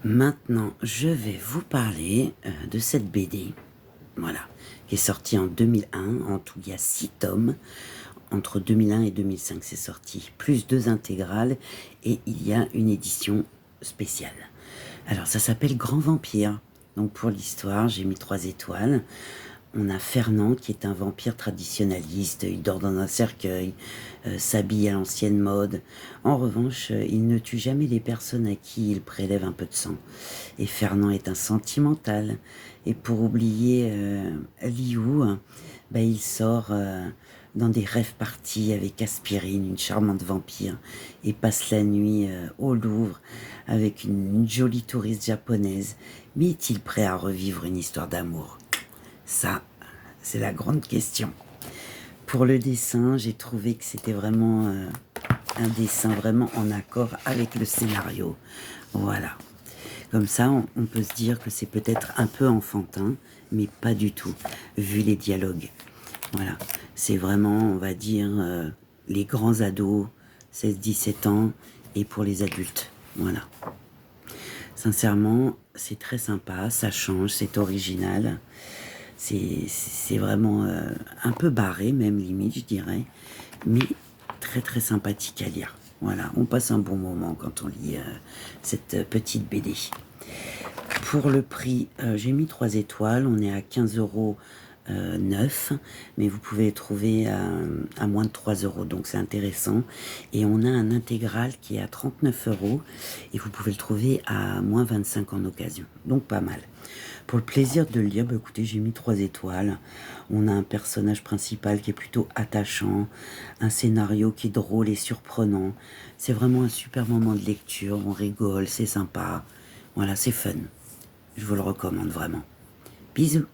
Maintenant, je vais vous parler de cette BD, voilà, qui est sortie en 2001. En tout, il y a 6 tomes. Entre 2001 et 2005, c'est sorti, plus 2 intégrales, et il y a une édition spéciale. Alors, ça s'appelle Grand Vampire. Donc, pour l'histoire, j'ai mis 3 étoiles. On a Fernand, qui est un vampire traditionnaliste. Il dort dans un cercueil, s'habille à l'ancienne mode. En revanche, il ne tue jamais les personnes à qui il prélève un peu de sang. Et Fernand est un sentimental. Et pour oublier Liu, il sort dans des rêves parties avec Aspirine, une charmante vampire, et passe la nuit au Louvre avec une jolie touriste japonaise. Mais est-il prêt à revivre une histoire d'amour? Ça, c'est la grande question. Pour le dessin, j'ai trouvé que c'était vraiment un dessin vraiment en accord avec le scénario. Voilà. Comme ça, on peut se dire que c'est peut-être un peu enfantin, mais pas du tout, vu les dialogues. Voilà. C'est vraiment, on va dire, les grands ados, 16-17 ans, et pour les adultes. Voilà. Sincèrement, c'est très sympa, ça change, c'est original. C'est vraiment un peu barré, même limite, je dirais, mais très très sympathique à lire. Voilà, on passe un bon moment quand on lit cette petite BD. Pour le prix, j'ai mis 3 étoiles, on est à 15,9 €, mais vous pouvez le trouver à moins de 3 €, donc c'est intéressant. Et on a un intégral qui est à 39 € et vous pouvez le trouver à moins 25 en occasion, donc pas mal. Pour le plaisir de le lire, écoutez, j'ai mis 3 étoiles. On a un personnage principal qui est plutôt attachant, un scénario qui est drôle et surprenant. C'est vraiment un super moment de lecture, on rigole, c'est sympa. Voilà, c'est fun. Je vous le recommande vraiment. Bisous.